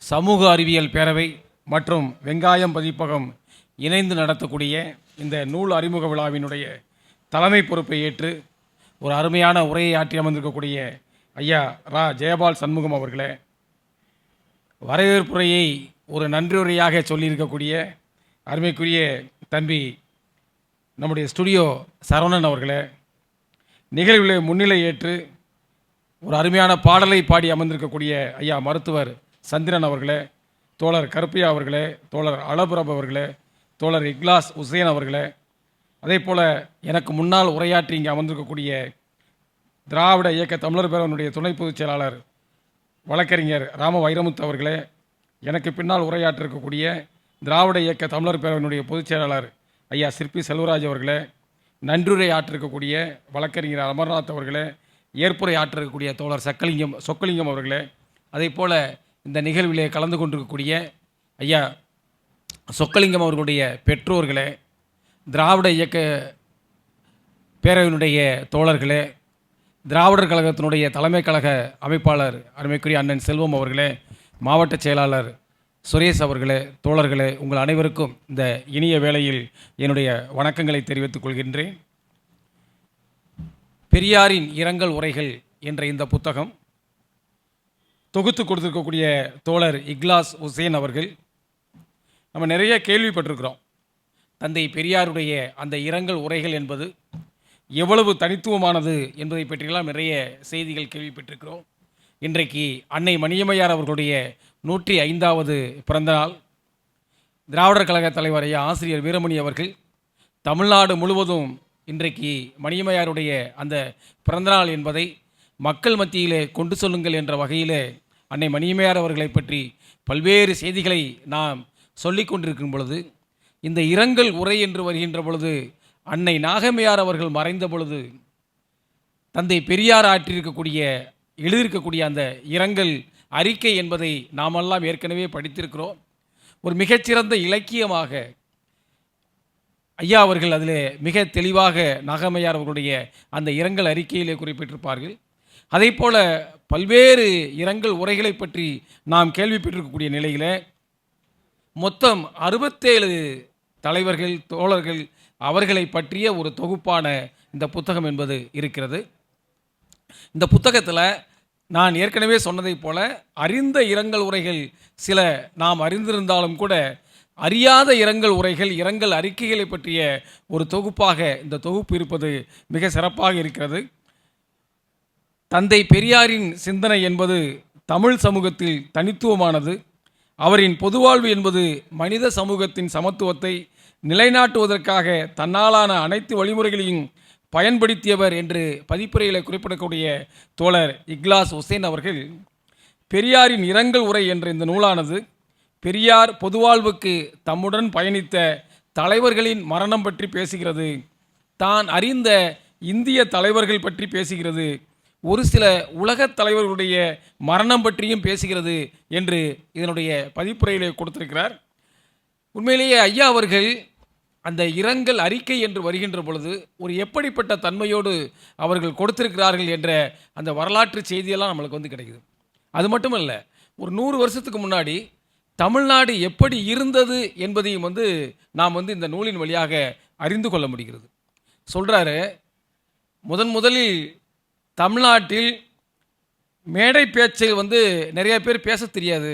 சமூக அறிவியல் பேரவை மற்றும் வெங்காயம் பதிப்பகம் இணைந்து நடத்தக்கூடிய இந்த நூல் அறிமுக விழாவினுடைய தலைமை பொறுப்பை ஏற்று ஒரு அருமையான உரையை ஆற்றி அமர்ந்திருக்கக்கூடிய ஐயா ரா ஜெயபால் சண்முகம் அவர்களே, வரவேற்புரையை ஒரு நன்றியுரையாக சொல்லியிருக்கக்கூடிய அருமைக்குரிய தம்பி நம்முடைய ஸ்டுடியோ சரவணன் அவர்களே, நிகழ்வில் முன்னிலை ஏற்று ஒரு அருமையான பாடலை பாடி அமர்ந்திருக்கக்கூடிய ஐயா மருத்துவர் சந்திரன் அவர்களே, தோழர் கருப்பையா அவர்களே, தோழர் அலபுரப் அவர்களே, தோழர் இக்லாஸ் உசேன் அவர்களே, அதே போல் எனக்கு முன்னால் உரையாற்றி இங்கே அமர்ந்திருக்கக்கூடிய திராவிட இயக்க தமிழர் பேரவனுடைய துணை பொதுச் செயலாளர் வழக்கறிஞர் ராம வைரமுத்து அவர்களே, எனக்கு பின்னால் உரையாற்றிருக்கக்கூடிய திராவிட இயக்க தமிழர் பேரவனுடைய பொதுச் செயலாளர் ஐயா சிற்பி செல்வராஜ் அவர்களே, நன்றியுரை ஆற்றிருக்கக்கூடிய வழக்கறிஞர் அமர்நாத் அவர்களே, ஏற்புரை ஆற்றிருக்கக்கூடிய தோழர் சொக்கலிங்கம் அவர்களே, அதே போல் இந்த நிகழ்விலே கலந்து கொண்டிருக்கக்கூடிய ஐயா சொக்கலிங்கம் அவர்களுடைய பெற்றோர்களே, திராவிட இயக்க பேரவையினுடைய தோழர்களே, திராவிடர் கழகத்தினுடைய தலைமை கழக அமைப்பாளர் அருமைக்குரிய அண்ணன் செல்வம் அவர்களே, மாவட்ட செயலாளர் சுரேஷ் அவர்களே, தோழர்களே, உங்கள் அனைவருக்கும் இந்த இனிய வேளையில் என்னுடைய வணக்கங்களை தெரிவித்துக் கொள்கின்றேன். பெரியாரின் இரங்கல் உரைகள் என்ற இந்த புத்தகம் தொகுத்து கொடுத்துருக்கக்கூடிய தோழர் இக்லாஸ் உசேன் அவர்கள், நம்ம நிறைய கேள்விப்பட்டிருக்கிறோம். தந்தை பெரியாருடைய அந்த இரங்கல் உரைகள் என்பது எவ்வளவு தனித்துவமானது என்பதை பற்றியெல்லாம் நிறைய செய்திகள் கேள்விப்பட்டிருக்கிறோம். இன்றைக்கு அன்னை மணியம்மையார் அவர்களுடைய 105வது பிறந்தநாள். திராவிடர் கழக தலைவர் ஐயா ஆசிரியர் வீரமணி அவர்கள் தமிழ்நாடு முழுவதும் இன்றைக்கு மணியம்மையாருடைய அந்த பிறந்தநாள் என்பதை மக்கள் மத்தியிலே கொண்டு சொல்லுங்கள் என்ற வகையிலே அன்னை மணியம்மையார் அவர்களை பற்றி பல்வேறு செய்திகளை நாம் சொல்லி கொண்டிருக்கும் பொழுது, இந்த இரங்கல் உரை என்று வருகின்ற பொழுது அன்னை நாகம்மையார் அவர்கள் மறைந்த பொழுது தந்தை பெரியார் எழுதியிருக்கக்கூடிய அந்த இரங்கல் அறிக்கை என்பதை நாமெல்லாம் ஏற்கனவே படித்திருக்கிறோம். ஒரு மிகச்சிறந்த இலக்கியமாக ஐயா அவர்கள் அதில் மிக தெளிவாக நாகம்மையார் அவர்களுடைய அந்த இரங்கல் அறிக்கையிலே குறிப்பிட்டிருப்பார்கள். அதே போல் பல்வேறு இரங்கல் உரைகளை பற்றி நாம் கேள்விப்பட்டிருக்கக்கூடிய நிலையில் மொத்தம் 67 தலைவர்கள் தோழர்கள் அவர்களை பற்றிய ஒரு தொகுப்பான இந்த புத்தகம் என்பது இருக்கிறது. இந்த புத்தகத்தில் நான் ஏற்கனவே சொன்னதைப் போல அறிந்த இரங்கல் உரைகள் சில நாம் அறிந்திருந்தாலும் கூட அறியாத இரங்கல் உரைகள், இரங்கல் அறிக்கைகளை பற்றிய ஒரு தொகுப்பாக இந்த தொகுப்பு இருப்பது மிக சிறப்பாக இருக்கிறது. தந்தை பெரியாரின் சிந்தனை என்பது தமிழ் சமூகத்தில் தனித்துவமானது. அவரின் பொதுவாழ்வு என்பது மனித சமூகத்தின் சமத்துவத்தை நிலைநாட்டுவதற்காக தன்னாலான அனைத்து வழிமுறைகளையும் பயன்படுத்தியவர் என்று பதிப்புரையில் குறிப்பிடக்கூடிய தோழர் இக்லாஸ் உசேன் அவர்கள், பெரியாரின் இரங்கல் உரை என்ற இந்த நூலானது பெரியார் பொதுவாழ்வுக்கு தம்முடன் பயணித்த தலைவர்களின் மரணம் பற்றி பேசுகிறது, தான் அறிந்த இந்திய தலைவர்கள் பற்றி பேசுகிறது, ஒரு சில உலகத் தலைவர்களுடைய மரணம் பற்றியும் பேசுகிறது என்று இதனுடைய பதிப்புரையிலே கொடுத்திருக்கிறார். உண்மையிலேயே ஐயா அவர்கள் அந்த இரங்கல் அறிக்கை என்று வருகின்ற பொழுது ஒரு எப்படிப்பட்ட தன்மையோடு அவர்கள் கொடுத்திருக்கிறார்கள் என்ற அந்த வரலாற்று செய்தியெல்லாம் நம்மளுக்கு வந்து கிடைக்குது. அது மட்டுமல்ல, ஒரு 100 வருஷத்துக்கு முன்னாடி தமிழ்நாடு எப்படி இருந்தது என்பதையும் நாம் இந்த நூலின் வழியாக அறிந்து கொள்ள முடிகிறது. சொல்கிறாரு, முதலில் தமிழ்நாட்டில் மேடை பேச்சை நிறைய பேர் பேச தெரியாது.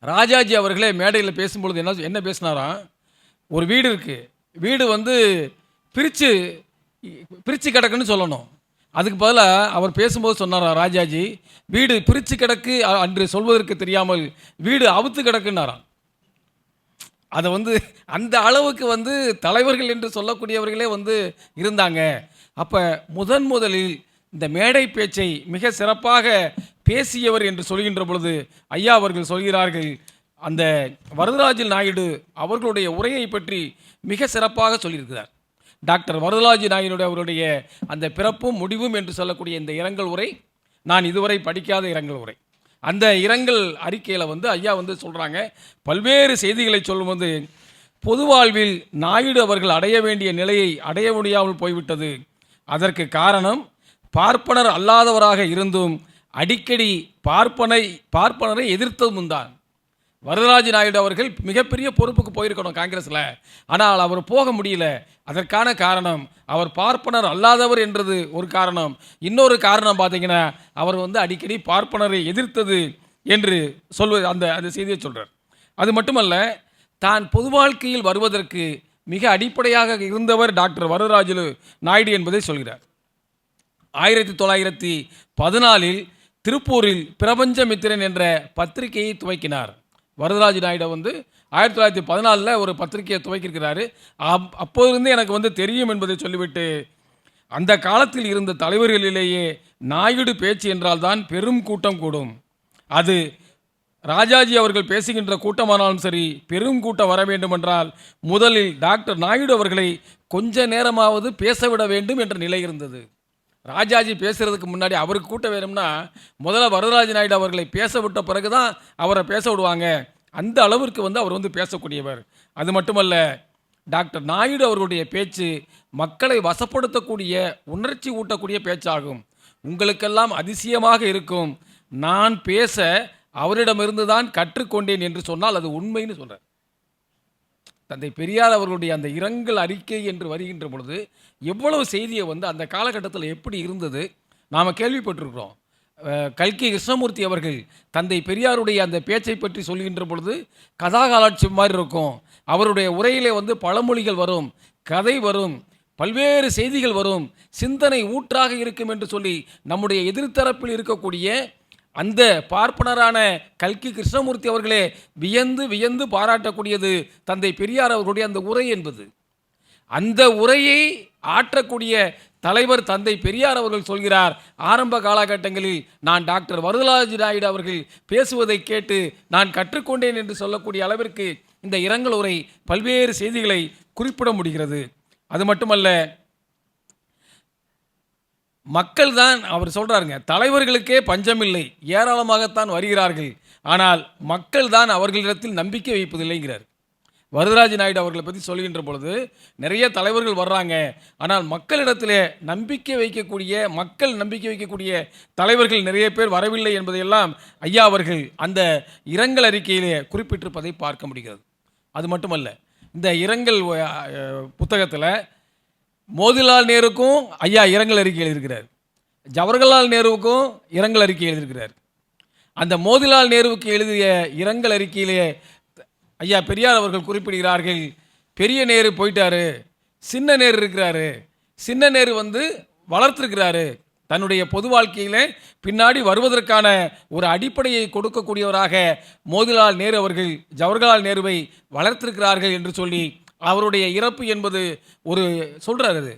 ராஜாஜி அவர்களே மேடையில் பேசும்பொழுது என்ன பேசினாராம், ஒரு வீடு இருக்குது, வீடு பிரித்து கிடக்குன்னு சொல்லணும். அதுக்கு பதிலாக அவர் பேசும்போது சொன்னாராம் ராஜாஜி, வீடு பிரித்து கிடக்கு அன்று சொல்வதற்கு தெரியாமல் வீடு அவுத்து கிடக்குன்னாராம். அதை அந்த அளவுக்கு தலைவர்கள் என்று சொல்லக்கூடியவர்களே இருந்தாங்க. அப்போ முதலில் இந்த மேடை பேச்சை மிக சிறப்பாக பேசியவர் என்று சொல்கின்ற பொழுது ஐயா அவர்கள் சொல்கிறார்கள், அந்த வரதராஜ நாயுடு அவர்களுடைய உரையை பற்றி மிக சிறப்பாக சொல்லியிருக்கிறார். டாக்டர் வரதராஜ நாயுடு அவருடைய அந்த பிறப்பும் முடிவும் என்று சொல்லக்கூடிய இந்த இரங்கல் உரை நான் இதுவரை படிக்காத இரங்கல் உரை. அந்த இரங்கல் அறிக்கையில் ஐயா சொல்கிறாங்க, பல்வேறு செய்திகளை சொல்லும்போது, பொதுவாழ்வில் நாயுடு அவர்கள் அடைய வேண்டிய நிலையை அடைய முடியாமல் போய்விட்டது. அதற்கு காரணம் பார்ப்பனர் அல்லாதவராக இருந்தும் அடிக்கடி பார்ப்பனரை எதிர்த்ததும் தான். வரதராஜ நாயுடு அவர்கள் மிகப்பெரிய பொறுப்புக்கு போயிருக்கணும் காங்கிரஸில், ஆனால் அவர் போக முடியல. அதற்கான காரணம் அவர் பார்ப்பனர் அல்லாதவர் என்றது ஒரு காரணம். இன்னொரு காரணம் பார்த்தீங்கன்னா அவர் அடிக்கடி பார்ப்பனரை எதிர்த்தது என்று சொல்வது அந்த செய்தியை சொல்கிறார். அது மட்டுமல்ல, தான் பொது வாழ்க்கையில் வருவதற்கு மிக அடிப்படையாக இருந்தவர் டாக்டர் வரதராஜு நாயுடு என்பதை சொல்கிறார். 1914 திருப்பூரில் பிரபஞ்சமித்திரன் என்ற பத்திரிகையை துவக்கினார். வரதராஜ நாயுடு 1914 ஒரு பத்திரிகையை துவக்கியிருக்கிறாரு. அப்போதிருந்து எனக்கு தெரியும் என்பதை சொல்லிவிட்டு, அந்த காலத்தில் இருந்த தலைவர்களிலேயே நாயுடு பேச்சு என்றால் தான் பெரும் கூட்டம் கூடும். அது ராஜாஜி அவர்கள் பேசுகின்ற கூட்டமானாலும் சரி, பெரும் கூட்டம் வர வேண்டும் என்றால் முதலில் டாக்டர் நாயுடு அவர்களை கொஞ்ச நேரமாவது பேசவிட வேண்டும் என்ற நிலை இருந்தது. ராஜாஜி பேசுறதுக்கு முன்னாடி அவருக்கு கூட்டம் வேணும்னா முதல்ல வரதராஜ நாயுடு அவர்களை பேச விட்ட பிறகு தான் அவரை பேச விடுவாங்க. அந்த அளவிற்கு அவர் பேசக்கூடியவர். அது மட்டுமல்ல, டாக்டர் நாயுடு அவர்களுடைய பேச்சு மக்களை வசப்படுத்தக்கூடிய, உணர்ச்சி ஊட்டக்கூடிய பேச்சாகும். உங்களுக்கெல்லாம் அதிசயமாக இருக்கும், நான் பேச அவரிடமிருந்து தான் கற்றுக்கொண்டேன் என்று சொன்னால் அது உண்மைன்னு சொல்கிறார். தந்தை பெரியார் அவர்களுடைய அந்த இரங்கல் அறிக்கை என்று வருகின்ற பொழுது எவ்வளவு செய்தியை அந்த காலகட்டத்தில் எப்படி இருந்தது நாம் கேள்விப்பட்டிருக்கிறோம். கல்கி கிருஷ்ணமூர்த்தி அவர்கள் தந்தை பெரியாருடைய அந்த பேச்சை பற்றி சொல்கின்ற பொழுது கதாகாலட்சி மாதிரி இருக்கும். அவருடைய உரையிலே பழமொழிகள் வரும், கதை வரும், பல்வேறு செய்திகள் வரும், சிந்தனை ஊற்றாக இருக்கும் என்று சொல்லி நம்முடைய எதிர்த்தரப்பில் இருக்கக்கூடிய அந்த பார்ப்பனரான கல்கி கிருஷ்ணமூர்த்தி அவர்களே வியந்து வியந்து பாராட்டக்கூடியது தந்தை பெரியார் அவர்களுடைய அந்த உரை என்பது. அந்த உரையை ஆற்றக்கூடிய தலைவர் தந்தை பெரியார் அவர்கள் சொல்கிறார், ஆரம்ப காலகட்டங்களில் நான் டாக்டர் வரதராஜ நாயுடு அவர்கள் பேசுவதை கேட்டு நான் கற்றுக்கொண்டேன் என்று சொல்லக்கூடிய அளவிற்கு இந்த இரங்கல் உரை பல்வேறு செய்திகளை குறிப்பிட முடிகிறது. அது மட்டுமல்ல, மக்கள் தான் அவர் சொல்கிறாருங்க, தலைவர்களுக்கே பஞ்சமில்லை, ஏராளமாகத்தான் வருகிறார்கள், ஆனால் மக்கள் தான் அவர்களிடத்தில் நம்பிக்கை வைப்பதில்லைங்கிறார். வரதராஜ நாயுடு அவர்களை பற்றி சொல்கின்ற பொழுது நிறைய தலைவர்கள் வர்றாங்க, ஆனால் மக்களிடத்தில் நம்பிக்கை வைக்கக்கூடிய தலைவர்கள் நிறைய பேர் வரவில்லை என்பதையெல்லாம் ஐயா அவர்கள் அந்த இரங்கல் அறிக்கையிலே குறிப்பிட்டிருப்பதை பார்க்க முடிகிறது. அது மட்டுமல்ல, இந்த இரங்கல் புத்தகத்தில் மோதிலால் நேருக்கும் ஐயா இரங்கல் அறிக்கை எழுதியிருக்கிறார், ஜவஹர்லால் நேருவுக்கும் இரங்கல் அறிக்கை எழுதியிருக்கிறார். அந்த மோதிலால் நேருவுக்கு எழுதிய இரங்கல் அறிக்கையிலே ஐயா பெரியார் அவர்கள் குறிப்பிடுகிறார்கள், பெரிய நேரு போயிட்டாரு, சின்ன நேரு இருக்கிறாரு, சின்ன நேரு வளர்த்துருக்கிறாரு, தன்னுடைய பொது வாழ்க்கையில் பின்னாடி வருவதற்கான ஒரு அடிப்படையை கொடுக்கக்கூடியவராக மோதிலால் நேரு அவர்கள் ஜவஹர்லால் நேருவை வளர்த்திருக்கிறார்கள் என்று சொல்லி அவருடைய இறப்பு என்பது ஒரு சொல்கிறாரு.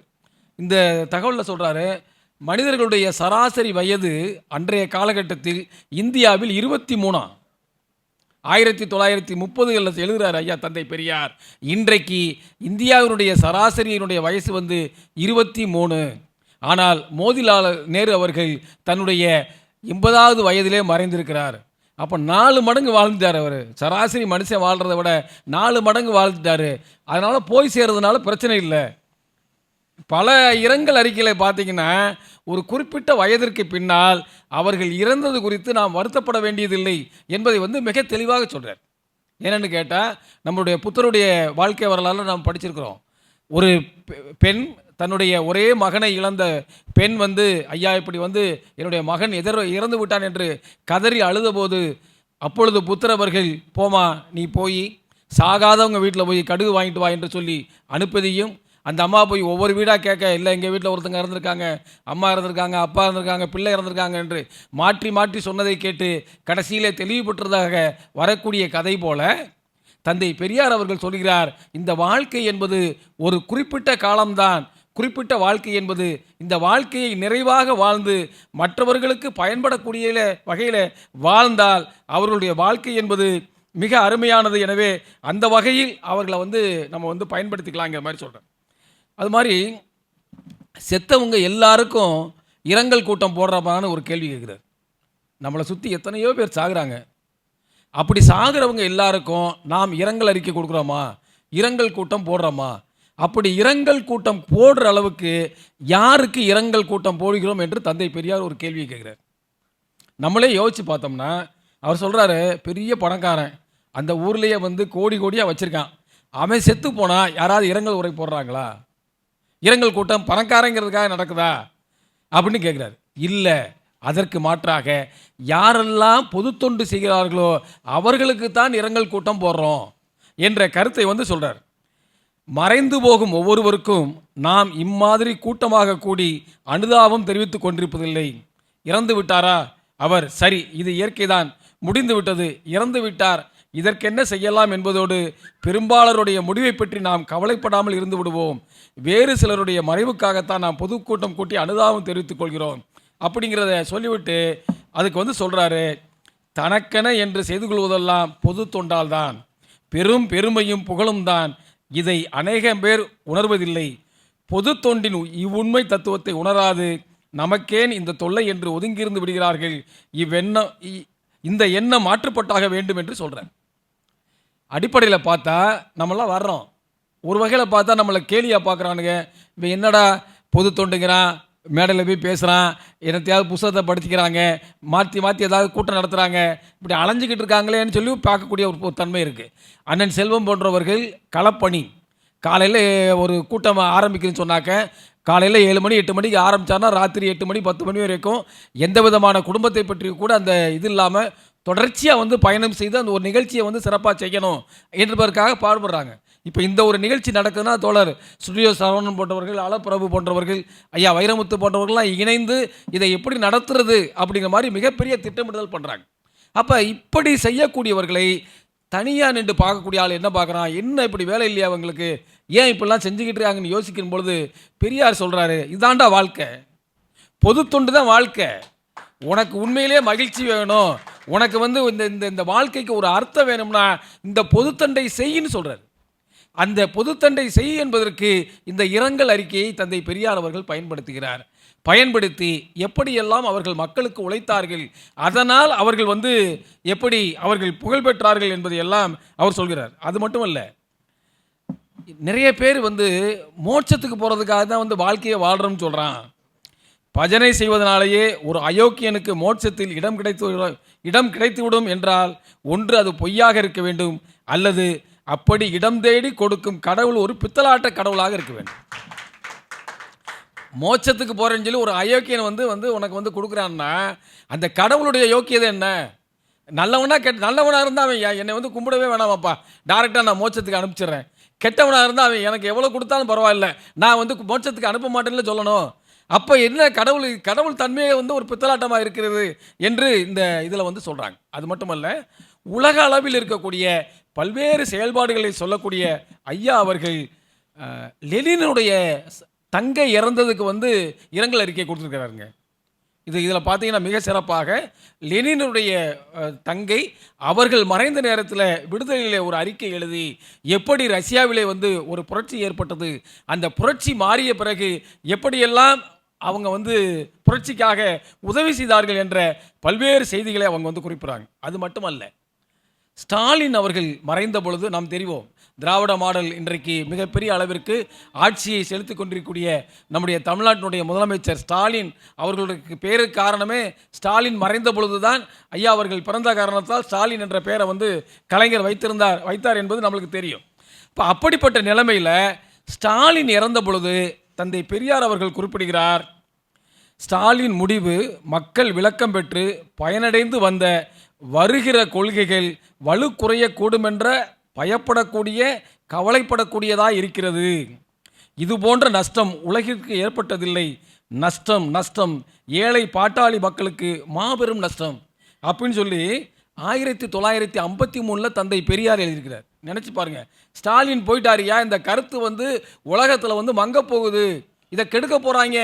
இந்த தகவலில் சொல்கிறாரு, மனிதர்களுடைய சராசரி வயது அன்றைய காலகட்டத்தில் இந்தியாவில் 23. 1930 எழுதுகிறார் ஐயா தந்தை பெரியார். இன்றைக்கு இந்தியாவினுடைய சராசரியினுடைய வயசு 23. ஆனால் மோதிலால் நேரு அவர்கள் தன்னுடைய 80வது வயதிலே மறைந்திருக்கிறார். அப்போ 4 மடங்கு வாழ்ந்துட்டார் அவர். சராசரி மனுஷன் வாழ்கிறத விட 4 மடங்கு வாழ்ந்துட்டார். அதனால் போய் சேர்றதுனால பிரச்சனை இல்லை. பல இரங்கல் அறிக்கைகளை பார்த்தீங்கன்னா ஒரு குறிப்பிட்ட வயதிற்கு பின்னால் அவர்கள் இறந்தது குறித்து நாம் வருத்தப்பட வேண்டியதில்லை என்பதை மிக தெளிவாக சொல்கிறார். ஏனென்னு கேட்டால், நம்மளுடைய புத்தருடைய வாழ்க்கை வரலாறு நாம் படிச்சிருக்கிறோம். ஒரு பெண் தன்னுடைய ஒரே மகனை இழந்த பெண் ஐயா இப்படி என்னுடைய மகன் இறந்து விட்டான் என்று கதறி அழுதபோது, அப்பொழுது புத்தரவர்கள் போமா நீ போய் சாகாதவங்க வீட்டில் போய் கடுகு வாங்கிட்டு வா என்று சொல்லி அனுப்பதியும், அந்த அம்மா போய் ஒவ்வொரு வீடாக கேட்க, இல்லை எங்கள் வீட்டில் ஒருத்தங்க இறந்துருக்காங்க, அம்மா இறந்துருக்காங்க, அப்பா இறந்துருக்காங்க, பிள்ளை இறந்துருக்காங்க என்று மாற்றி மாற்றி சொன்னதை கேட்டு கடைசியிலே தெளிவுபெற்றதாக வரக்கூடிய கதை போல தந்தை பெரியார் அவர்கள் சொல்கிறார், இந்த வாழ்க்கை என்பது ஒரு குறிப்பிட்ட காலம்தான், குறிப்பிட்ட வாழ்க்கை என்பது இந்த வாழ்க்கையை நிறைவாக வாழ்ந்து மற்றவர்களுக்கு பயன்படக்கூடிய வகையில் வாழ்ந்தால் அவர்களுடைய வாழ்க்கை என்பது மிக அருமையானது. எனவே அந்த வகையில் அவர்களை நம்ம பயன்படுத்திக்கலாங்கிற மாதிரி சொல்கிறேன். அது மாதிரி செத்தவங்க எல்லாருக்கும் இரங்கல் கூட்டம் போடுறமான ஒரு கேள்வி கேட்குறாரு. நம்மளை சுற்றி எத்தனையோ பேர் சாகுறாங்க, அப்படி சாகிறவங்க எல்லாருக்கும் நாம் இரங்கல் அறிக்கை கொடுக்குறோமா, இரங்கல் கூட்டம் போடுறோமா? அப்படி இரங்கல் கூட்டம் போடுற அளவுக்கு யாருக்கு இரங்கல் கூட்டம் போடுகிறோம் என்று தந்தை பெரியார் ஒரு கேள்வியை கேட்குறார். நம்மளே யோசிச்சு பார்த்தோம்னா, அவர் சொல்றாரு, பெரிய பணக்காரன். அந்த ஊர்லயே வந்து கோடி கோடியா வச்சிருக்கான். அவன் செத்து போனா யாராவது இரங்கல் உரை போடுறாங்களா? இரங்கல் கூட்டம் பணக்காரங்கிறதுக்காக நடக்குதா? அப்படின்னு கேட்குறாரு. இல்ல. அதற்கு மாற்றாக யாரெல்லாம் பொதுத் தொண்டு செய்கிறார்களோ அவர்களுக்கு தான் இரங்கல் கூட்டம் போடுறோம் என்ற கருத்தை வந்து சொல்றார். மறைந்து போகும் ஒவ்வொருவருக்கும் நாம் இம்மாதிரி கூட்டமாக கூடி அனுதாபம் தெரிவித்துக் கொண்டிருப்பதில்லை. இறந்து விட்டாரா அவர், சரி இது இயற்கைதான், முடிந்து விட்டது, இறந்து விட்டார், இதற்கென்ன செய்யலாம் என்பதோடு பெரும்பாலருடைய முடிவை பற்றி நாம் கவலைப்படாமல் இருந்து விடுவோம். வேறு சிலருடைய மறைவுக்காகத்தான் நாம் பொதுக்கூட்டம் கூட்டி அனுதாபம் தெரிவித்துக் கொள்கிறோம் அப்படிங்கிறத சொல்லிவிட்டு அதுக்கு வந்து சொல்றாரு, தனக்கென என்று செய்து கொள்வதெல்லாம் பொது தொண்டால் தான், பெரும் பெருமையும் புகழும் தான். இதை அநேகம் பேர் உணர்வதில்லை. பொது தொண்டின் இவ்வுண்மை தத்துவத்தை உணராது நமக்கேன் இந்த தொல்லை என்று ஒதுங்கியிருந்து விடுகிறார்கள். இந்த எண்ணம் மாற்றுப்பட்டாக வேண்டும் என்று சொல்கிறேன். அடிப்படையில் பார்த்தா நம்மளாம் வர்றோம், ஒரு வகையில் பார்த்தா நம்மளை கேலியாக பார்க்குறானுங்க. இப்போ என்னடா பொது தொண்டுங்கிறான், மேடையில் போய் பேசுகிறான், என்னத்தையாவது புத்தகத்தை படிச்சுக்கிறாங்க, மாற்றி மாற்றி ஏதாவது கூட்டம் நடத்துகிறாங்க, இப்படி அலைஞ்சிக்கிட்டு இருக்காங்களேன்னு சொல்லி பார்க்கக்கூடிய ஒரு தன்மை இருக்குது. அண்ணன் செல்வம் போன்றவர்கள் களப்பணி, காலையில் ஒரு கூட்டம் ஆரம்பிக்குதுன்னு சொன்னாக்க காலையில் 7 மணி 8 மணிக்கு ஆரம்பித்தார்னா ராத்திரி 8 மணி 10 மணி வரைக்கும் எந்த விதமான குடும்பத்தை பற்றி கூட அந்த இது இல்லாமல் தொடர்ச்சியாக வந்து பயணம் செய்து அந்த ஒரு நிகழ்ச்சியை வந்து சிறப்பாக செய்யணும் என்பதற்காக பாடுபடுறாங்க. இப்போ இந்த ஒரு நிகழ்ச்சி நடக்குதுன்னா தோழர் ஸ்டுடியோ சரவணன் போன்றவர்கள், அலப்பிரபு போன்றவர்கள், ஐயா வைரமுத்து போன்றவர்கள்லாம் இணைந்து இதை எப்படி நடத்துறது அப்படிங்கிற மாதிரி மிகப்பெரிய திட்டமிடுதல் பண்ணுறாங்க. அப்போ இப்படி செய்யக்கூடியவர்களை தனியாக நின்று பார்க்கக்கூடிய ஆள் என்ன பார்க்குறான், என்ன இப்படி வேலை இல்லையா அவங்களுக்கு, ஏன் இப்படிலாம் செஞ்சுக்கிட்டு இருக்காங்கன்னு யோசிக்கும் பொழுது பெரியார் சொல்கிறாரு, இதாண்டா வாழ்க்கை, பொது தொண்டு தான் வாழ்க்கை. உனக்கு உண்மையிலே மகிழ்ச்சி வேணும், உனக்கு வந்து இந்த வாழ்க்கைக்கு ஒரு அர்த்தம் வேணும்னா இந்த பொதுத்தண்டை செய்யின்னு சொல்கிறார். அந்த பொதுத்தண்டை செய் என்பதற்கு இந்த இரங்கல் அறிக்கையை தந்தை பெரியார் அவர்கள் பயன்படுத்துகிறார். பயன்படுத்தி எப்படியெல்லாம் அவர்கள் மக்களுக்கு உழைத்தார்கள், அதனால் அவர்கள் வந்து எப்படி அவர்கள் புகழ் பெற்றார்கள் என்பதையெல்லாம் அவர் சொல்கிறார். அது மட்டுமல்ல, நிறைய பேர் வந்து மோட்சத்துக்கு போகிறதுக்காக தான் வந்து வாழ்க்கையை வாழ்கிறோம்னு சொல்கிறான். பஜனை செய்வதனாலேயே ஒரு அயோக்கியனுக்கு மோட்சத்தில் இடம் கிடைத்துவிடும் என்றால் ஒன்று அது பொய்யாக இருக்க வேண்டும், அல்லது அப்படி இடம் தேடி கொடுக்கும் கடவுள் ஒரு பித்தலாட்ட கடவுளாக இருக்க வேண்டும். மோட்சத்துக்கு போகிறேன்னு சொல்லி ஒரு அயோக்கியன் வந்து உனக்கு வந்து கொடுக்குறான்னா அந்த கடவுளுடைய யோக்கியதை என்ன? நல்லவனாக இருந்தால் அவன் என்னை வந்து கும்பிடவே வேணாமாப்பா, டைரெக்டாக நான் மோட்சத்துக்கு அனுப்பிச்சிடுறேன். கெட்டவனாக இருந்தால் அவன் எனக்கு எவ்வளோ கொடுத்தாலும் பரவாயில்ல, நான் வந்து மோட்சத்துக்கு அனுப்ப மாட்டேன்னு சொல்லணும். அப்போ என்ன கடவுள் தன்மையை வந்து ஒரு பித்தலாட்டமாக இருக்கிறது என்று இந்த இதில் வந்து சொல்கிறாங்க. அது மட்டுமல்ல, உலக அளவில் இருக்கக்கூடிய பல்வேறு செயல்பாடுகளை சொல்லக்கூடிய ஐயா அவர்கள் லெனினுடைய தங்கை இறந்ததுக்கு வந்து இரங்கல் அறிக்கை கொடுத்துருக்கிறாருங்க. இதில் பார்த்தீங்கன்னா மிக சிறப்பாக லெனினுடைய தங்கை அவர்கள் மறைந்த நேரத்தில் விடுதலையில் ஒரு அறிக்கை எழுதி எப்படி ரஷ்யாவிலே வந்து ஒரு புரட்சி ஏற்பட்டது, அந்த புரட்சி மாறிய பிறகு எப்படியெல்லாம் அவங்க வந்து புரட்சிக்காக உதவி செய்தார்கள் என்ற பல்வேறு செய்திகளை அவங்க வந்து குறிப்பிட்றாங்க. அது மட்டுமல்ல, ஸ்டாலின் அவர்கள் மறைந்த பொழுது நாம் தெரிவோம், திராவிட மாடல் இன்றைக்கு மிகப்பெரிய அளவிற்கு ஆட்சியை செலுத்தி கொண்டிருக்கக்கூடிய நம்முடைய தமிழ்நாட்டினுடைய முதலமைச்சர் ஸ்டாலின் அவர்களுக்கு பேருக்கு காரணமே ஸ்டாலின் மறைந்த பொழுது தான். ஐயா அவர்கள் பிறந்த காரணத்தால் ஸ்டாலின் என்ற பெயரை வந்து கலைஞர் வைத்தார் என்பது நம்மளுக்கு தெரியும். இப்போ அப்படிப்பட்ட நிலைமையில் ஸ்டாலின் இறந்த பொழுது தந்தை பெரியார் அவர்கள் குறிப்பிடுகிறார், ஸ்டாலின் முடிவு மக்கள் விளக்கம் பெற்று பயனடைந்து வந்த வருகிற கொள்கைகள் வலு குறையக்கூடுமென்ற பயப்படக்கூடிய கவலைப்படக்கூடியதாக இருக்கிறது. இது போன்ற நஷ்டம் உலகிற்கு ஏற்பட்டதில்லை. நஷ்டம் ஏழை பாட்டாளி மக்களுக்கு மாபெரும் நஷ்டம் அப்படின்னு சொல்லி 1953 தந்தை பெரியார் எழுதியிருக்கிறார். நினச்சி பாருங்க, ஸ்டாலின் போயிட்டாரியா, இந்த கருத்து வந்து உலகத்தில் வந்து மங்க போகுது, இதை கெடுக்க போகிறாங்க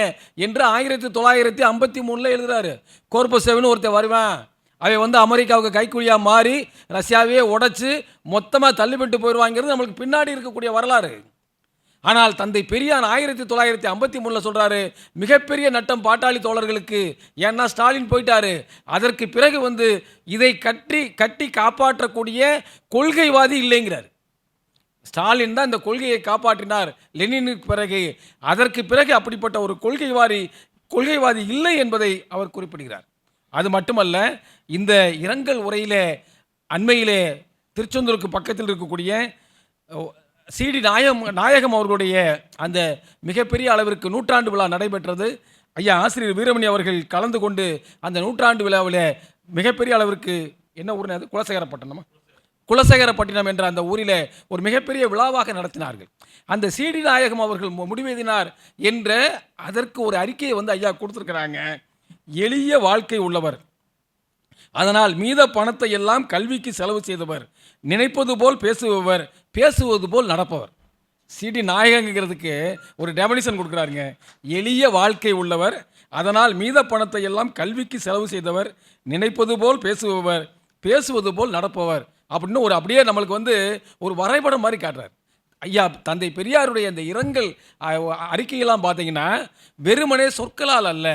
என்று 1953 எழுதுறாரு. கோர்பசேவன் ஒருத்தர் வருவான், அவன் வந்து அமெரிக்காவுக்கு கைக்கூலியாக மாறி ரஷ்யாவே உடைச்சு மொத்தமாக தள்ளிவிட்டு போயிடுவாங்கிறது நம்மளுக்கு பின்னாடி இருக்கக்கூடிய வரலாறு. ஆனால் தந்தை பெரியார் 1953 சொல்கிறாரு, மிகப்பெரிய நட்டம் பாட்டாளி தோழர்களுக்கு, ஏன்னா ஸ்டாலின் போயிட்டாரு, அதற்கு பிறகு வந்து இதை கட்டி காப்பாற்றக்கூடிய கொள்கைவாதி இல்லைங்கிறார். ஸ்டாலின் தான் இந்த கொள்கையை காப்பாற்றினார் லெனினுக்கு பிறகு, அதற்கு பிறகு அப்படிப்பட்ட ஒரு கொள்கைவாதி இல்லை என்பதை அவர் குறிப்பிடுகிறார். அது மட்டுமல்ல, இந்த இரங்கல் உரையிலே அண்மையிலே திருச்செந்தூருக்கு பக்கத்தில் இருக்கக்கூடிய சிடி நாயகம் அவர்களுடைய அந்த மிகப்பெரிய அளவிற்கு நூற்றாண்டு விழா நடைபெற்றது. ஐயா ஆசிரியர் வீரமணி அவர்கள் கலந்து கொண்டு அந்த நூற்றாண்டு விழாவில் மிகப்பெரிய அளவிற்கு என்ன ஊர்னு அது குலசேகரப்பட்டினமா குலசேகரப்பட்டினம் என்ற அந்த ஊரில் ஒரு மிகப்பெரிய விழாவாக நடத்தினார்கள். அந்த சிடி நாயகம் அவர்கள் முடிவெதினார் என்ற அதற்கு ஒரு அறிக்கையை வந்து ஐயா கொடுத்துருக்கிறாங்க. எளிய வாழ்க்கை உள்ளவர், அதனால் மீத பணத்தை எல்லாம் கல்விக்கு செலவு செய்தவர், நினைப்பது போல் பேசுபவர், பேசுவது போல் நடப்பவர். சிடி நாயகங்கிறதுக்கு ஒரு டெபினிஷன் கொடுக்குறாருங்க. எளிய வாழ்க்கை உள்ளவர், அதனால் மீத பணத்தை எல்லாம் கல்விக்கு செலவு செய்தவர், நினைப்பது போல் பேசுபவர், பேசுவது போல் நடப்பவர் அப்படின்னு ஒரு அப்படியே நம்மளுக்கு வந்து ஒரு வரைபடம் மாதிரி காட்டுறார். ஐயா தந்தை பெரியாருடைய இந்த இரங்கல் அறிக்கையெல்லாம் பார்த்தீங்கன்னா வெறுமனே சொற்களால் அல்ல,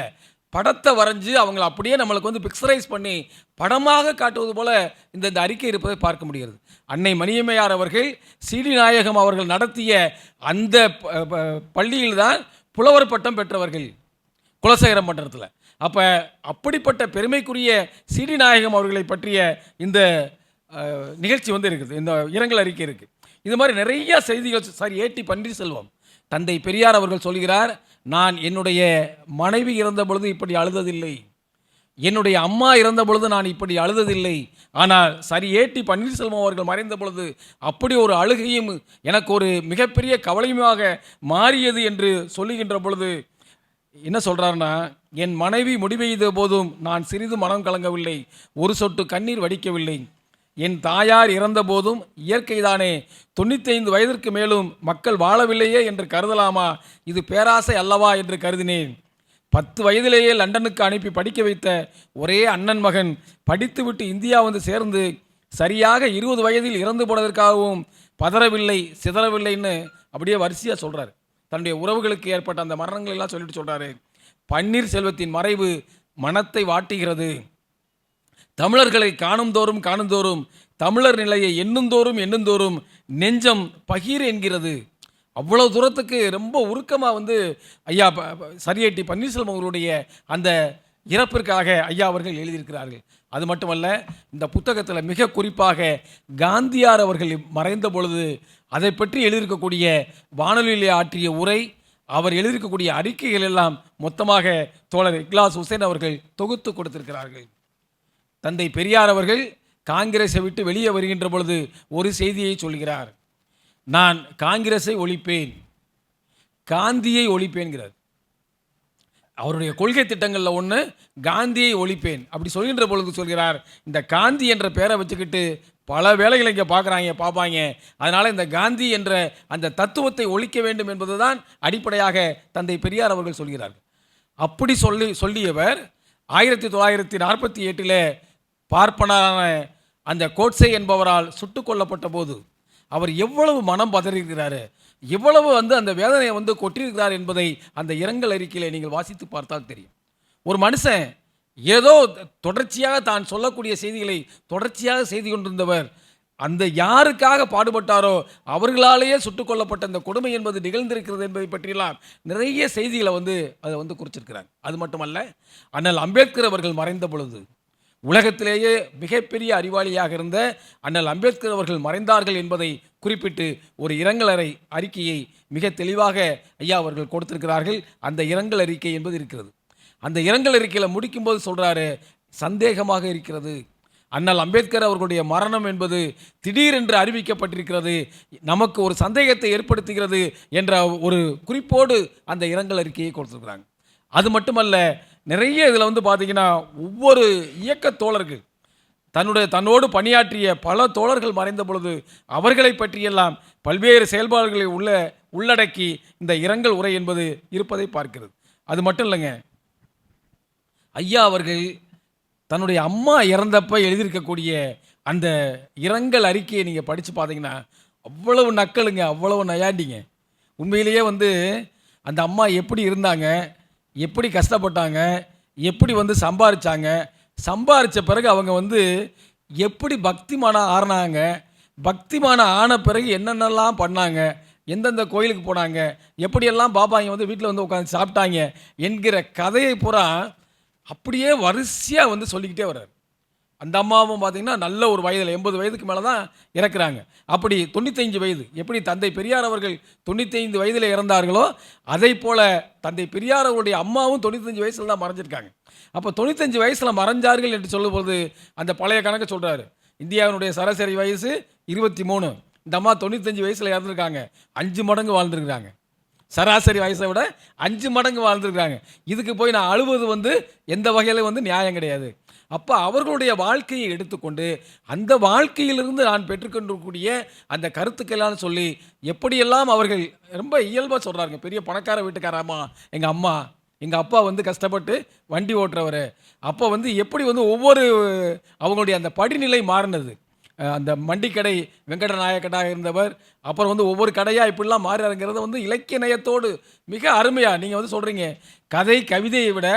படத்தை வரைஞ்சி அவங்கள அப்படியே நம்மளுக்கு வந்து பிக்சரைஸ் பண்ணி படமாக காட்டுவது போல இந்த அறிக்கை இருப்பதை பார்க்க முடிகிறது. அன்னை மணியம்மையார் அவர்கள் சிடி நாயகம் அவர்கள் நடத்திய அந்த பள்ளியில்தான் புலவர் பட்டம் பெற்றவர்கள் குலசேகரம் மன்றத்தில். அப்போ அப்படிப்பட்ட பெருமைக்குரிய சிடி நாயகம் அவர்களை பற்றிய இந்த நிகழ்ச்சி வந்து இருக்குது, இந்த இரங்கல் அறிக்கை இருக்குது. இது மாதிரி நிறைய செய்திகள். சார் ஏடி பன்னீர்செல்வம் தந்தை பெரியார் அவர்கள் சொல்கிறார், நான் என்னுடைய மனைவி இறந்த பொழுது இப்படி அழுததில்லை, என்னுடைய அம்மா இறந்த பொழுது நான் இப்படி அழுததில்லை, ஆனால் சரி ஏடி பன்னீர்செல்வம் அவர்கள் மறைந்த பொழுது அப்படி ஒரு அழுகையும் எனக்கு ஒரு மிகப்பெரிய கவலையுமாக மாறியது என்று சொல்லுகின்ற பொழுது என்ன சொல்கிறாருன்னா, என் மனைவி முடிவெய்த போதும் நான் சிறிது மனம் கலங்கவில்லை, ஒரு சொட்டு கண்ணீர் வடிக்கவில்லை. என் தாயார் இறந்த போதும் இயற்கைதானே, 95 வயதிற்கு மேலும் மக்கள் வாழவில்லையே என்று கருதலாமா, இது பேராசை அல்லவா என்று கருதினேன். 10 வயதிலேயே லண்டனுக்கு அனுப்பி படிக்க வைத்த ஒரே அண்ணன் மகன் படித்துவிட்டு இந்தியா வந்து சேர்ந்து சரியாக 20 வயதில் இறந்து போனதற்காகவும் பதறவில்லை சிதறவில்லைன்னு அப்படியே வரிசையாக சொல்கிறார். தன்னுடைய உறவுகளுக்கு ஏற்பட்ட அந்த மரணங்கள் எல்லாம் சொல்லிட்டு சொல்கிறாரு. பன்னீர்செல்வத்தின் மறைவு மனத்தை வாட்டுகிறது. தமிழர்களை காணுந்தோறும் காணுந்தோறும், தமிழர் நிலையை எண்ணுந்தோறும் நெஞ்சம் பகீர் என்கிறது. அவ்வளோ தூரத்துக்கு ரொம்ப உருக்கமாக வந்து ஐயா சரியேட்டி பன்னீர்செல்வம் அவர்களுடைய அந்த இறப்பிற்காக ஐயா அவர்கள் எழுதியிருக்கிறார்கள். அது மட்டுமல்ல, இந்த புத்தகத்தில் மிக குறிப்பாக காந்தியார் அவர்கள் மறைந்த பொழுது அதை பற்றி எழுதியிருக்கக்கூடிய வானொலியிலே ஆற்றிய உரை, அவர் எழுதியிருக்கக்கூடிய அறிக்கைகள் எல்லாம் மொத்தமாக தோழர் இக்லாஸ் ஹுசைன் அவர்கள் தொகுத்து கொடுத்திருக்கிறார்கள். தந்தை பெரியார் அவர்கள் காங்கிரஸை விட்டு வெளியே வருகின்ற பொழுது ஒரு செய்தியை சொல்கிறார், நான் காங்கிரஸை ஒழிப்பேன், காந்தியை ஒழிப்பேன்கிறார். அவருடைய கொள்கை திட்டங்களில் ஒன்று காந்தியை ஒழிப்பேன் அப்படி சொல்கின்ற பொழுது சொல்கிறார், இந்த காந்தி என்ற பெயரை வச்சுக்கிட்டு பல வேலைகளை இங்கே பார்ப்பாங்க, அதனால் இந்த காந்தி என்ற அந்த தத்துவத்தை ஒழிக்க வேண்டும் என்பதுதான் அடிப்படையாக தந்தை பெரியார் அவர்கள் சொல்கிறார்கள். அப்படி சொல்லியவர் 1948 பார்ப்பனான அந்த கோட்சே என்பவரால் சுட்டுக் கொல்லப்பட்ட போது அவர் எவ்வளவு மனம் பதறியிருக்கிறாரு, எவ்வளவு வந்து அந்த வேதனையை வந்து கொட்டியிருக்கிறார் என்பதை அந்த இரங்கல் அறிக்கையில் நீங்கள் வாசித்து பார்த்தால் தெரியும். ஒரு மனுஷன் ஏதோ தொடர்ச்சியாக தான் சொல்லக்கூடிய செய்திகளை தொடர்ச்சியாக செய்து கொண்டிருந்தவர், அந்த யாருக்காக பாடுபட்டாரோ அவர்களாலேயே சுட்டுக் கொல்லப்பட்ட அந்த கொடுமை என்பது நிகழ்ந்திருக்கிறது என்பதை பற்றியெல்லாம் நிறைய செய்திகளை வந்து அதை வந்து குறிச்சிருக்கிறாங்க. அது மட்டுமல்ல, அண்ணல் அம்பேத்கர் அவர்கள் மறைந்த பொழுது உலகத்திலேயே மிகப்பெரிய அறிவாளியாக இருந்த அண்ணல் அம்பேத்கர் அவர்கள் மறைந்தார்கள் என்பதை குறிப்பிட்டு ஒரு இரங்கல் அறிக்கையை மிக தெளிவாக ஐயா அவர்கள் கொடுத்திருக்கிறார்கள். அந்த இரங்கல் அறிக்கை என்பது இருக்கிறது. அந்த இரங்கல் அறிக்கையில் முடிக்கும்போது சொல்கிறாரு, சந்தேகமாக இருக்கிறது, அண்ணல் அம்பேத்கர் அவர்களுடைய மரணம் என்பது திடீரென்று அறிவிக்கப்பட்டிருக்கிறது, நமக்கு ஒரு சந்தேகத்தை ஏற்படுத்துகிறது என்ற ஒரு குறிப்போடு அந்த இரங்கல் அறிக்கையை கொடுத்துருக்குறாங்க. அது மட்டுமல்ல, நிறைய இதில் வந்து பார்த்தீங்கன்னா ஒவ்வொரு இயக்க தோழர்கள் தன்னோடு பணியாற்றிய பல தோழர்கள் மறைந்த பொழுது அவர்களை பற்றியெல்லாம் பல்வேறு செயல்பாடுகளை உள்ளடக்கி இந்த இரங்கல் உரை என்பது இருப்பதை பார்க்கிறது. அது மட்டும் இல்லைங்க, ஐயா அவர்கள் தன்னுடைய அம்மா இறந்தப்ப எழுதியிருக்கக்கூடிய அந்த இரங்கல் அறிக்கையை நீங்கள் படித்து பார்த்தீங்கன்னா அவ்வளவு நக்கலுங்க, அவ்வளவு நயாண்டிங்க. உண்மையிலேயே வந்து அந்த அம்மா எப்படி இருந்தாங்க, எப்படி கஷ்டப்பட்டாங்க, எப்படி வந்து சம்பாரித்த பிறகு அவங்க வந்து எப்படி பக்திமானம் ஆறினாங்க, பக்திமானம் ஆன பிறகு என்னென்னலாம் பண்ணாங்க, எந்தெந்த கோயிலுக்கு போனாங்க, எப்படியெல்லாம் பாபாங்க வந்து வீட்டில் வந்து உட்காந்து சாப்பிட்டாங்க என்கிற கதையை பூரா அப்படியே வரிசையாக வந்து சொல்லிக்கிட்டே வர்றார். அந்த அம்மாவும் பார்த்தீங்கன்னா நல்ல ஒரு வயதில் 80 வயதுக்கு மேலே தான் இறக்குறாங்க. அப்படி 95 வயது, எப்படி தந்தை பெரியார் அவர்கள் 95 வயதில் இறந்தார்களோ அதை போல தந்தை பெரியார் அவருடைய அம்மாவும் 95 வயசில் தான் மறைஞ்சிருக்காங்க. அப்போ 95 வயசில் மறைஞ்சார்கள் என்று சொல்லும்போது அந்த பழைய கணக்கு சொல்கிறாரு. இந்தியாவினுடைய சராசரி வயசு 23, இந்த அம்மா 95 வயசில் இறந்துருக்காங்க, 5 மடங்கு வாழ்ந்துருக்காங்க. சராசரி வயசை விட 5 மடங்கு வாழ்ந்துருக்காங்க. இதுக்கு போய் நான் அழுவது வந்து எந்த வகையில் வந்து நியாயம் கிடையாது. அப்போ அவர்களுடைய வாழ்க்கையை எடுத்துக்கொண்டு அந்த வாழ்க்கையிலிருந்து நான் பெற்றுக்கொண்டிருக்கக்கூடிய அந்த கருத்துக்கெல்லாம் சொல்லி எப்படியெல்லாம் அவர்கள் ரொம்ப இயல்பாக சொல்கிறாங்க. பெரிய பணக்கார வீட்டுக்காரம்மா எங்கள் அம்மா, எங்கள் அப்பா வந்து கஷ்டப்பட்டு வண்டி ஓட்டுறவர். அப்போ வந்து எப்படி வந்து ஒவ்வொரு அவங்களுடைய அந்த படிநிலை மாறினது. அந்த மண்டிக்கடை வெங்கடநாயக்கனாக இருந்தவர், அப்புறம் வந்து ஒவ்வொரு கடையாக இப்படிலாம் மாறுறங்கிறத வந்து இலக்கிய நயத்தோடு மிக அருமையாக நீங்கள் வந்து சொல்கிறீங்க. கதை கவிதையை விட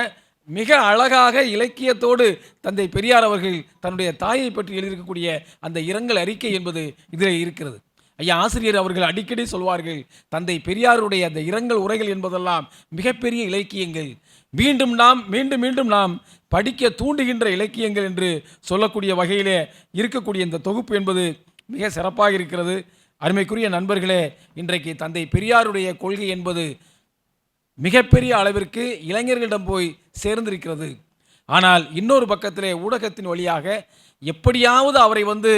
மிக அழகாக இலக்கியத்தோடு தந்தை பெரியார் அவர்கள் தன்னுடைய தாயை பற்றி எழுதியிருக்கக்கூடிய அந்த இரங்கல் அறிக்கை என்பது இதில் இருக்கிறது. ஐயா ஆசிரியர் அவர்கள் அடிக்கடி சொல்வார்கள், தந்தை பெரியாருடைய அந்த இரங்கல் உரைகள் என்பதெல்லாம் மிகப்பெரிய இலக்கியங்கள், மீண்டும் மீண்டும் நாம் படிக்க தூண்டுகின்ற இலக்கியங்கள் என்று சொல்லக்கூடிய வகையிலே இருக்கக்கூடிய இந்த தொகுப்பு என்பது மிக சிறப்பாக இருக்கிறது. அருமைக்குரிய நண்பர்களே, இன்றைக்கு தந்தை பெரியாருடைய கொள்கை என்பது மிகப்பெரிய அளவிற்கு இளைஞர்களிடம் போய் சேர்ந்திருக்கிறது. ஆனால் இன்னொரு பக்கத்திலே ஊடகத்தின் வழியாக எப்படியாவது அவரை வந்து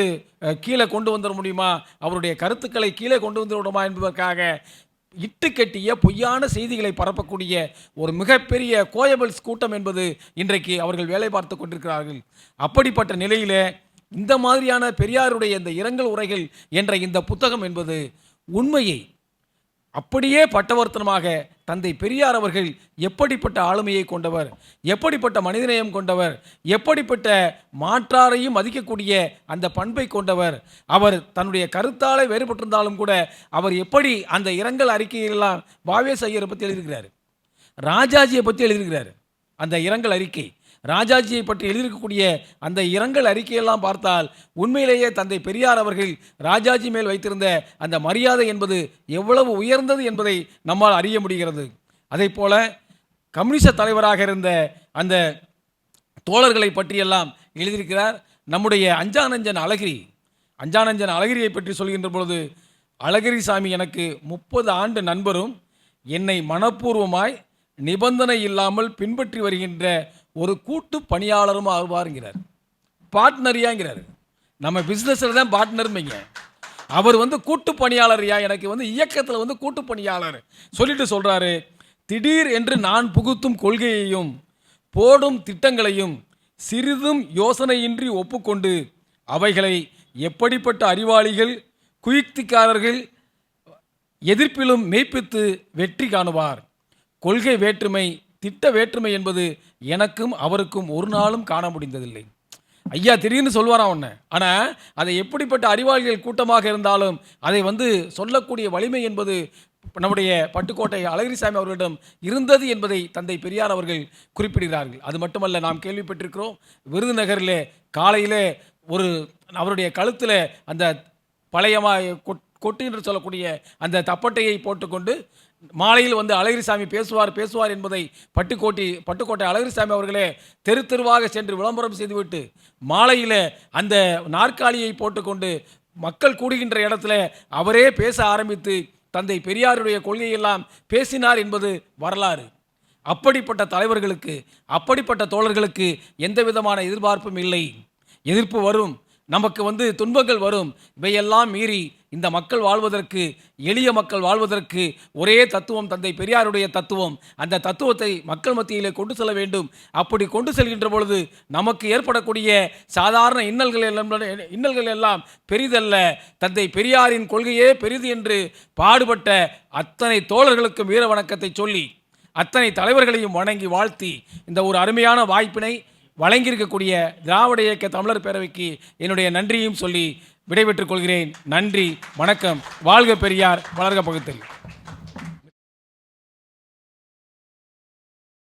கீழே கொண்டு வந்துட முடியுமா, அவருடைய கருத்துக்களை கீழே கொண்டு வந்து விடுமா என்பதற்காக இட்டுக்கட்டிய பொய்யான செய்திகளை பரப்பக்கூடிய ஒரு மிகப்பெரிய கோயபிள்ஸ் கூட்டம் என்பது இன்றைக்கு அவர்கள் வேலை பார்த்து கொண்டிருக்கிறார்கள். அப்படிப்பட்ட நிலையிலே இந்த மாதிரியான பெரியாருடைய இந்த இரங்கல் உரைகள் என்ற இந்த புத்தகம் என்பது உண்மையை அப்படியே பட்டவர்த்தனமாக தந்தை பெரியார் அவர்கள் எப்படிப்பட்ட ஆளுமையை கொண்டவர், எப்படிப்பட்ட மனிதநேயம் கொண்டவர், எப்படிப்பட்ட மாற்றாரையும் மதிக்கக்கூடிய அந்த பண்பை கொண்டவர், அவர் தன்னுடைய கருத்தாலே வேறுபட்டிருந்தாலும் கூட அவர் எப்படி அந்த இரங்கல் அறிக்கையெல்லாம் வாவேஸ் ஐயரை பற்றி எழுதியிருக்கிறார், ராஜாஜியை பற்றி எழுதியிருக்கிறார். அந்த இரங்கல் அறிக்கை, ராஜாஜியை பற்றி எழுதியிருக்கக்கூடிய அந்த இரங்கல் அறிக்கையெல்லாம் பார்த்தால் உண்மையிலேயே தந்தை பெரியார் அவர்கள் ராஜாஜி மேல் வைத்திருந்த அந்த மரியாதை என்பது எவ்வளவு உயர்ந்தது என்பதை நம்மால் அறிய முடிகிறது. அதே போல கம்யூனிஸ்ட் தலைவராக இருந்த அந்த தோழர்களை பற்றியெல்லாம் எழுதியிருக்கிறார். நம்முடைய அஞ்சானஞ்சன் அழகிரியை பற்றி சொல்கின்ற பொழுது, அழகிரிசாமி எனக்கு 30 ஆண்டு நண்பரும் என்னை மனப்பூர்வமாய் நிபந்தனை இல்லாமல் பின்பற்றி வருகின்ற ஒரு கூட்டு பணியாளரும் ஆவாருங்கிறார். பார்ட்னரியாங்கிறார். நம்ம பிஸ்னஸில் தான் பார்ட்னரும்பீங்க, அவர் வந்து கூட்டு பணியாளரியா, எனக்கு வந்து இயக்கத்தில் வந்து கூட்டு பணியாளர் சொல்லிட்டு சொல்கிறாரு, திடீர் என்று நான் புகுத்தும் கொள்கையையும் போடும் திட்டங்களையும் சிறிதும் யோசனையின்றி ஒப்புக்கொண்டு அவைகளை எப்படிப்பட்ட அறிவாளிகள் குயுக்திக்காரர்கள் எதிர்ப்பிலும் மெய்ப்பித்து வெற்றி காணுவார். கொள்கை வேற்றுமை திட்ட வேற்றுமை என்பது எனக்கும் அவருக்கும் ஒரு நாளும் காண முடிந்ததில்லை. ஐயா திடீர்னு சொல்வாராம் ஒன்று, ஆனால் அதை எப்படிப்பட்ட அறிவாளிகள் கூட்டமாக இருந்தாலும் அதை வந்து சொல்லக்கூடிய வலிமை என்பது நம்முடைய பட்டுக்கோட்டை அழகிரிசாமி அவர்களிடம் இருந்தது என்பதை தந்தை பெரியார் அவர்கள் குறிப்பிடுகிறார்கள். அது மட்டுமல்ல, நாம் கேள்விப்பட்டிருக்கிறோம், விருதுநகரிலே காலையிலே ஒரு அவருடைய கழுத்தில் அந்த பழையமா கொட்டு என்று சொல்லக்கூடிய அந்த தப்பட்டையை போட்டுக்கொண்டு மாலையில் வந்து அழகிரிசாமி பேசுவார் என்பதை பட்டுக்கோட்டை அழகிரிசாமி அவர்களே தெரு தெருவாக சென்று விளம்பரம் செய்துவிட்டு மாலையில் அந்த நாற்காலியை போட்டுக்கொண்டு மக்கள் கூடுகின்ற இடத்துல அவரே பேச ஆரம்பித்து தந்தை பெரியாருடைய கொள்கையெல்லாம் பேசினார் என்பது வரலாறு. அப்படிப்பட்ட தலைவர்களுக்கு, அப்படிப்பட்ட தோழர்களுக்கு எந்த விதமான எதிர்பார்ப்பும் இல்லை. எதிர்ப்பு வரும், நமக்கு வந்து துன்பங்கள் வரும். இவையெல்லாம் மீறி இந்த மக்கள் வாழ்வதற்கு, எளிய மக்கள் வாழ்வதற்கு ஒரே தத்துவம் தந்தை பெரியாருடைய தத்துவம். அந்த தத்துவத்தை மக்கள் மத்தியிலே கொண்டு செல்ல வேண்டும். அப்படி கொண்டு செல்கின்ற பொழுது நமக்கு ஏற்படக்கூடிய சாதாரண இன்னல்கள் எல்லாம் பெரிதல்ல. தந்தை பெரியாரின் கொள்கையே பெரிது என்று பாடுபட்ட அத்தனை தோழர்களுக்கும் வீர வணக்கத்தை சொல்லி அத்தனை தலைவர்களையும் வணங்கி வாழ்த்தி இந்த ஒரு அருமையான வாய்ப்பினை வழங்கியிருக்கக்கூடிய திராவிட இயக்க தமிழர் பேரவைக்கு என்னுடைய நன்றியும் சொல்லி விடைபெற்றுக் கொள்கிறேன். நன்றி, வணக்கம். வாழ்க பெரியார், வளர்க பகுத்தறிவு.